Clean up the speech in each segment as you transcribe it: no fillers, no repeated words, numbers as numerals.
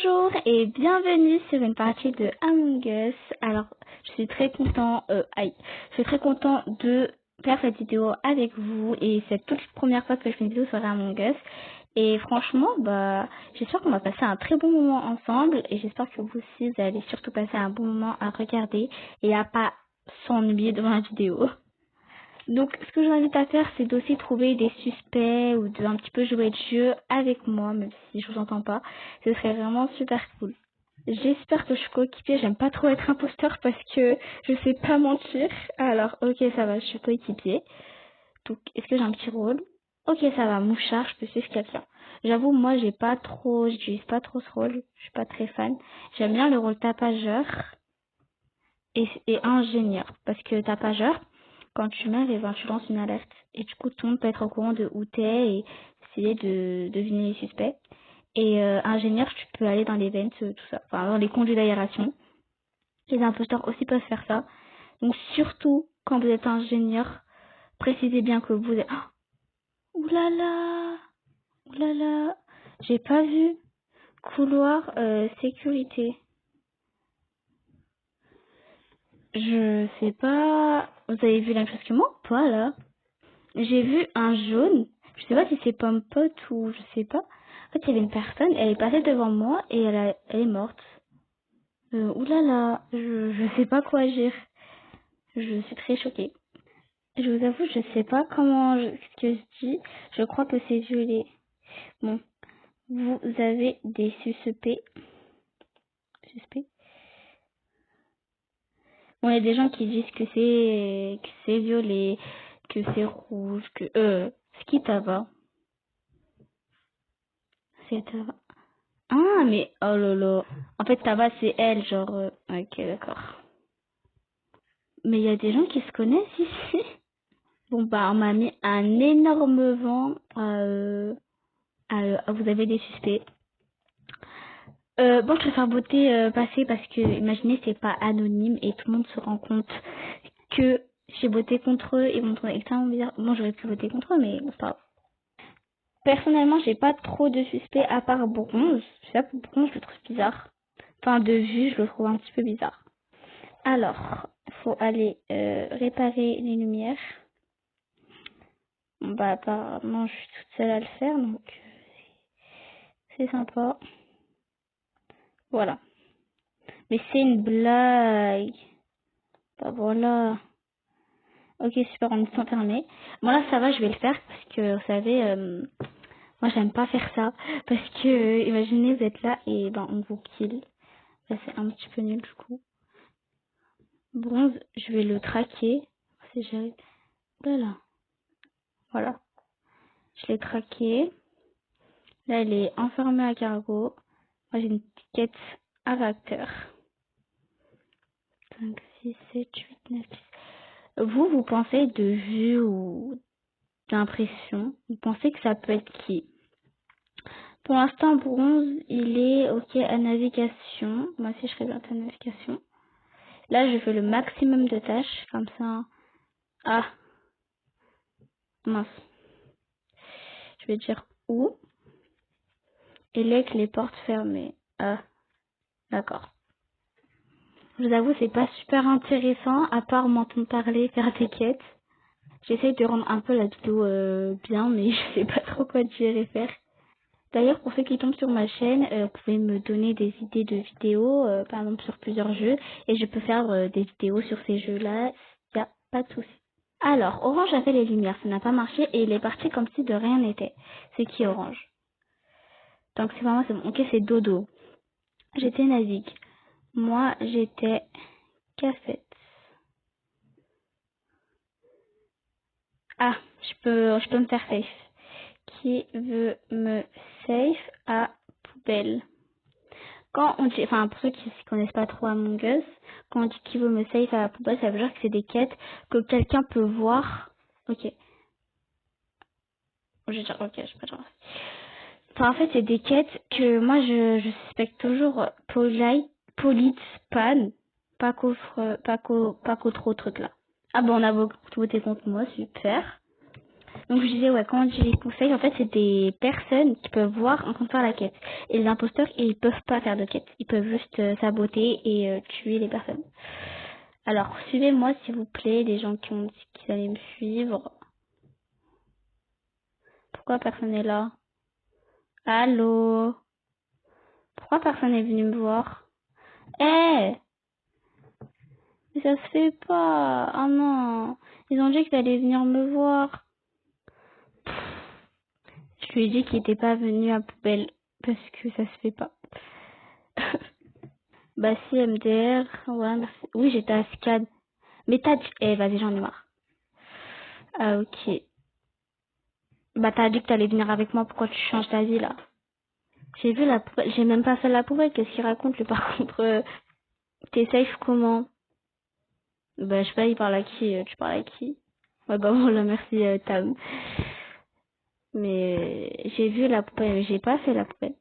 Bonjour et bienvenue sur une partie de Among Us. Alors, je suis très content, je suis très content de faire cette vidéo avec vous et c'est toute première fois que je fais une vidéo sur Among Us. Et franchement, j'espère qu'on va passer un très bon moment ensemble et j'espère que vous aussi, vous allez surtout passer un bon moment à regarder et à pas s'ennuyer devant la vidéo. Donc, ce que je vous invite à faire, c'est d'aussi trouver des suspects ou de un petit peu jouer le jeu avec moi, même si je vous entends pas. Ce serait vraiment super cool. J'espère que je suis coéquipier. J'aime pas trop être imposteur parce que je sais pas mentir. Alors, ok, ça va, je suis coéquipier. Donc, est-ce que j'ai un petit rôle? Ok, ça va, mouchard, je peux suivre quelqu'un. J'avoue, moi, j'utilise pas trop ce rôle. Je suis pas très fan. J'aime bien le rôle tapageur et ingénieur. Parce que tapageur, quand tu meurs, et ben, tu lances une alerte. Et du coup, tout le monde peut être au courant de où t'es et essayer de deviner les suspects. Et ingénieur, tu peux aller dans les vents, tout ça. Enfin, dans les conduits d'aération. Les imposteurs aussi peuvent faire ça. Donc, surtout, quand vous êtes ingénieur, précisez bien que vous êtes... Oh, oulala! Oulala! J'ai pas vu. Couloir, sécurité. Je sais pas... Vous avez vu la même chose que moi ou pas, là? J'ai vu un jaune. Je sais pas si c'est pomme pote ou je sais pas. En fait, il y avait une personne, elle est passée devant moi et elle est morte. Oulala, je sais pas quoi dire. Je suis très choquée. Je vous avoue, je sais pas ce que je dis. Je crois que c'est violet. Bon, vous avez des suspects. Suspects. Bon, il y a des gens qui disent que c'est violet, que c'est rouge, que ce qui t'ava. C'est Tava. Ah, mais oh lolo. En fait, Tava, c'est elle, genre. Ok, d'accord. Mais il y a des gens qui se connaissent ici. Bon, on m'a mis un énorme vent. Vous avez des suspects. Bon, je préfère voter passer parce que, imaginez, c'est pas anonyme et tout le monde se rend compte que j'ai voté contre eux. Ils vont me trouver extrêmement bizarre. Bon, j'aurais pu voter contre eux, mais bon, c'est pas grave. Personnellement, j'ai pas trop de suspects à part Bronze. Je sais pas, Bronze, je le trouve bizarre. Enfin, de vue, je le trouve un petit peu bizarre. Alors, faut aller réparer les lumières. Bon, apparemment, je suis toute seule à le faire, donc c'est sympa. Voilà. Mais c'est une blague. Voilà. Ok, super, on est enfermé. Bon, là, ça va, je vais le faire parce que, vous savez, moi, j'aime pas faire ça. Parce que, imaginez, vous êtes là et on vous kill. C'est un petit peu nul, du coup. Bronze, je vais le traquer. Si j'arrive. Voilà. Je l'ai traqué. Là, il est enfermé à cargo. Moi, j'ai une quête à réacteur. 5, 6, 7, 8, 9, 10. Vous pensez de vue ou d'impression, vous pensez que ça peut être qui? Pour l'instant, Bronze, il est ok à navigation. Moi aussi, je serais bien à navigation. Là, je fais le maximum de tâches, comme ça. Ah, mince. Je vais dire où. Et là, avec les portes fermées. Ah, d'accord. Je vous avoue, c'est pas super intéressant, à part m'entendre parler, faire des quêtes. J'essaye de rendre un peu la vidéo bien, mais je sais pas trop quoi dire et faire. D'ailleurs, pour ceux qui tombent sur ma chaîne, vous pouvez me donner des idées de vidéos, par exemple sur plusieurs jeux, et je peux faire des vidéos sur ces jeux-là, il n'y a pas de souci. Alors, Orange a fait les lumières, ça n'a pas marché, et il est parti comme si de rien n'était. C'est qui Orange? Donc c'est vraiment, c'est bon. Ok, c'est Dodo. J'étais Nazik. Moi, j'étais Cassette. Ah, je peux me faire safe. Qui veut me safe à poubelle? Quand on dit, enfin, pour ceux qui ne connaissent pas trop Among Us, quand on dit qui veut me safe à la poubelle, ça veut dire que c'est des quêtes que quelqu'un peut voir. Ok. Je vais dire, ok, je sais pas dire. Enfin, en fait, c'est des quêtes que moi, je suspecte toujours Polite, Pan, Paco trop truc là. Ah bon, on a voté contre moi, super. Donc je disais, ouais, quand je les conseille, en fait, c'est des personnes qui peuvent voir en train de faire la quête. Et les imposteurs, ils peuvent pas faire de quête. Ils peuvent juste saboter et tuer les personnes. Alors, suivez-moi, s'il vous plaît, les gens qui ont dit qu'ils allaient me suivre. Pourquoi personne n'est là? Allô? Pourquoi personne n'est venu me voir? Eh! Mais ça se fait pas. Oh non. Ils ont dit qu'ils allaient venir me voir. Je lui ai dit qu'il était pas venu à poubelle. Parce que ça se fait pas. Bah si, MDR. Ouais, merci. Oui, j'étais à SCAD. Mais t'as dit... Eh, vas-y, j'en ai marre. Ah, ok. Bah t'as dit que t'allais venir avec moi. Pourquoi tu changes d'avis, là? J'ai vu la poubelle. J'ai même pas fait la poubelle. Qu'est-ce qu'il raconte, lui, par contre t'es safe comment? Bah, je sais pas, il parle à qui? Tu parles à qui? Ouais, bah voilà, merci, Tam. Mais j'ai vu la poubelle, mais j'ai pas fait la poubelle.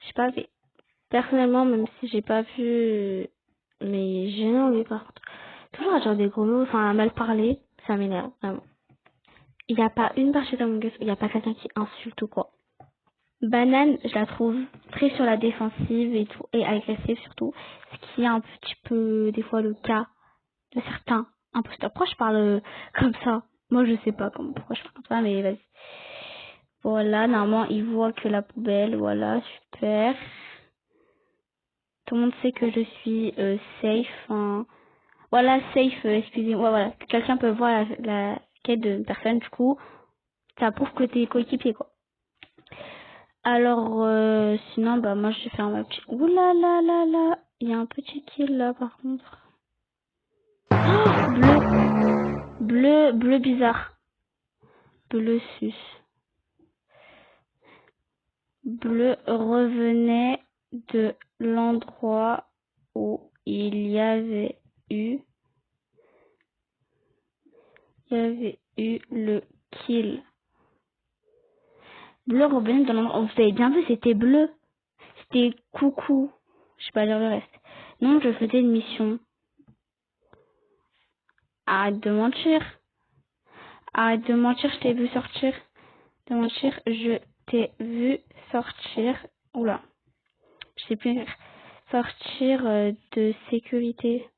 J'ai pas fait. Personnellement, même si j'ai pas vu, mais j'ai envie par contre. Toujours à dire des gros mots, enfin à mal parler, ça m'énerve, vraiment. Il y a pas une partie d'Among Us où il y a pas quelqu'un qui insulte ou quoi. Banane, je la trouve très sur la défensive et tout, et agressive surtout. Ce qui est un petit peu, des fois, le cas de certains imposteurs. Pourquoi je parle comme ça? Moi, je sais pas pourquoi je parle comme ça, mais vas-y. Voilà, normalement, il voit que la poubelle, voilà, super. Tout le monde sait que je suis safe. Hein. Voilà, safe, excusez-moi, voilà. Quelqu'un peut voir la quête d'une personne, du coup, ça prouve que t'es coéquipier, quoi. Alors, sinon, bah, moi, je vais faire ma petite... Ouh là là là là, il y a un petit kill, là, par contre. Oh, bleu bizarre. Bleu sus. Bleu revenait de l'endroit où il y avait eu le kill. Bleu revenait de l'endroit. Vous avez bien vu, c'était bleu. C'était coucou. Je sais pas lire le reste. Non, je faisais une mission. Arrête de mentir. Arrête de mentir, je t'ai vu sortir. De mentir, je t'ai vu sortir. Oula. Je sais plus. Sortir de sécurité.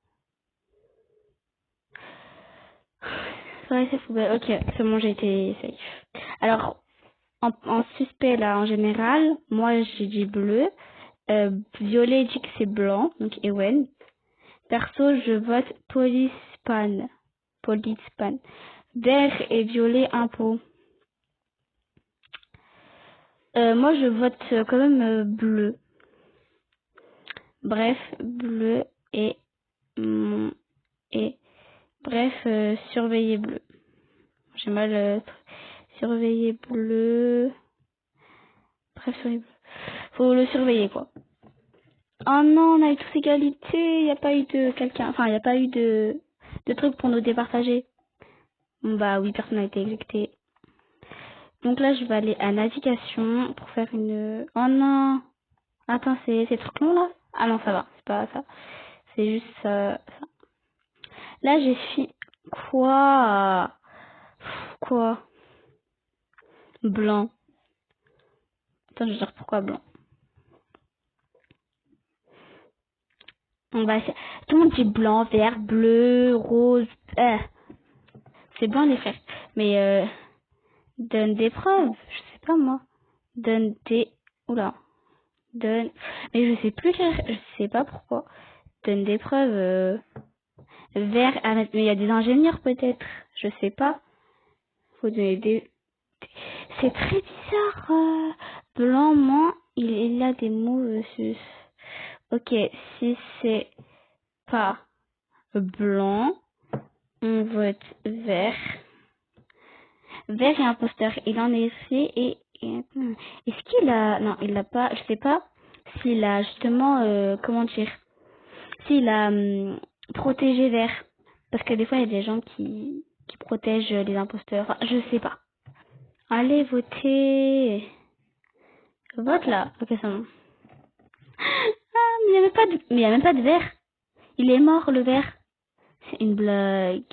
Ouais, c'est fou. Ok, c'est bon, j'ai été safe. Alors, en suspect, là, en général, moi, j'ai dit bleu. Violet dit que c'est blanc, donc Ewen. Perso, je vote Policepan. Policepan. Vert et violet impôt. Moi, je vote quand même bleu. Bref, bleu et... bref, surveiller bleu. J'ai mal... surveiller bleu... Bref, surveiller bleu. Faut le surveiller, quoi. Oh non, on a eu tous égalité. Il n'y a pas eu de quelqu'un... Enfin, il n'y a pas eu de truc pour nous départager. Bah oui, personne n'a été exécuté. Donc là, je vais aller à navigation pour faire une... Oh non. Attends, c'est truc long là? Ah non, ça va. C'est pas ça. C'est juste ça. Là, j'ai fait... Quoi? Quoi? Blanc. Attends, je vais dire pourquoi blanc. On va... Tout le monde dit blanc, vert, bleu, rose. C'est blanc les frères. Mais donne des preuves. Je sais pas moi. Donne des... Oula. Donne... Mais je sais plus lire. Je sais pas pourquoi. Donne des preuves. Vert, mais il y a des ingénieurs peut-être. Je sais pas. Faut donner des... C'est très bizarre. Blanc, moi, il a des mots sus. Ok, si c'est pas blanc, on vote vert. Vert et imposteur. Il en est fait et est-ce qu'il a... Non, il l'a pas. Je sais pas s'il a justement... comment dire? S'il a protégé vert. Parce que des fois, il y a des gens qui protègent les imposteurs. Enfin, je sais pas. Allez, votez. Vote là. Ok, c'est bon. Ah, mais il n'y a même pas de vert. Il est mort, le vert. C'est une blague.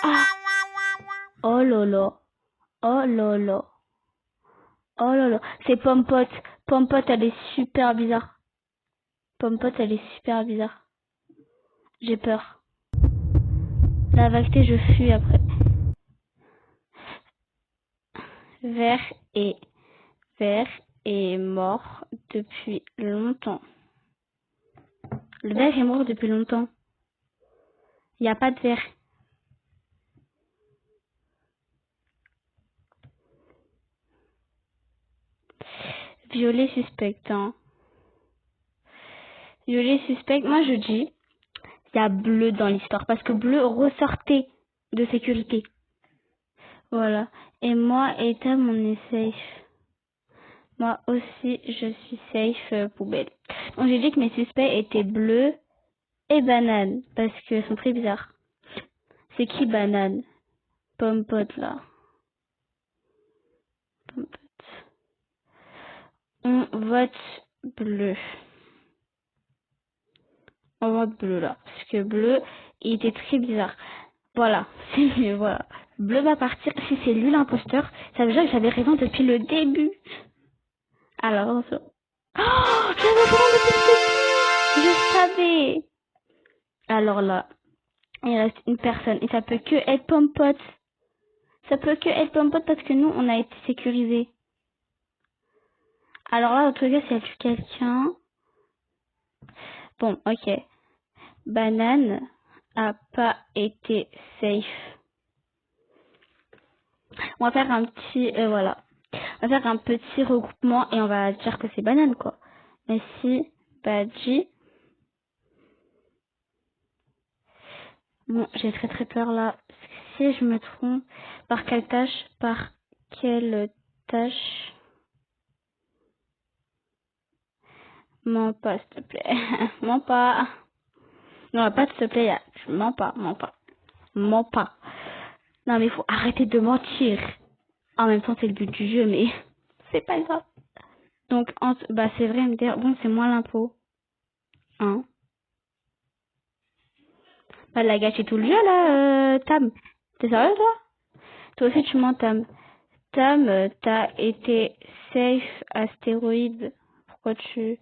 Ah. Oh lolo. Oh lolo. Oh lolo. C'est Pompote. Pompote, elle est super bizarre. Pompote, elle est super bizarre. J'ai peur. La vacuité, je fuis après. Vert est mort depuis longtemps. Le vert est mort depuis longtemps. Il n'y a pas de vert. Violet suspect. Hein. Violet suspect. Moi, je dis, il y a bleu dans l'histoire. Parce que bleu ressortait de sécurité. Voilà. Et moi et Tam, on est safe. Moi aussi, je suis safe, poubelle. Donc, j'ai dit que mes suspects étaient bleus et banane. Parce qu'ils sont très bizarres. C'est qui banane? Pompote, là. Pompote. On vote bleu. On vote bleu, là. Parce que bleu, il était très bizarre. Voilà. Voilà. Bleu va partir. Si c'est lui l'imposteur, ça veut dire que j'avais raison depuis le début. Alors, attention. Oh, j'avais raison depuis le début. Je savais. Alors là, il reste une personne. Et ça peut que être Pompote. Ça peut que être Pompote parce que nous, on a été sécurisés. Alors là, en tout cas, si elle tue quelqu'un... Bon, ok. Banane a pas été safe. On va faire un petit... voilà. On va faire un petit regroupement et on va dire que c'est banane, quoi. Mais si, Badji... Bon, j'ai très peur là. Parce que si je me trompe, par quelle tâche? Par quelle tâche? Mens pas, s'il te plaît. Mens pas. Non, pas s'il te plaît. Mens pas, mens pas. Mens pas. Non, mais il faut arrêter de mentir. En même temps, c'est le but du jeu, mais c'est pas grave. Donc, bah, c'est vrai, me dire, bon, c'est moi l'impôt. Hein? Bah, elle a gâché tout le jeu, là, Tam. T'es sérieux, toi? Toi aussi, tu mens, Tam. Tam, t'as été safe astéroïde. Pourquoi tu...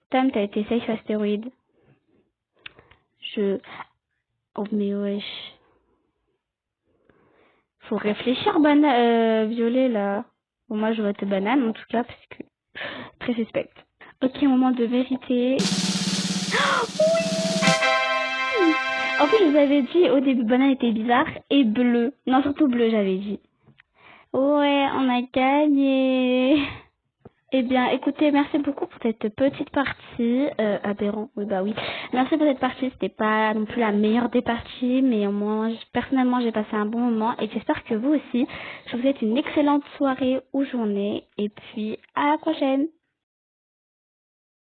Tam, t'as été safe astéroïde. Oh, mais wesh. Faut réfléchir, Violet, là. Bon, moi, je vote banane, en tout cas, parce que... Très suspect. Ok, moment de vérité. Oh, oui! En fait, je vous avais dit, au début, banane était bizarre et bleu. Non, surtout bleu, j'avais dit. Ouais, on a gagné. Eh bien, écoutez, merci beaucoup pour cette petite partie. Aberrant, oui, bah oui. Merci pour cette partie. C'était pas non plus la meilleure des parties, mais au moins, personnellement, j'ai passé un bon moment et j'espère que vous aussi. Je vous souhaite une excellente soirée ou journée et puis à la prochaine.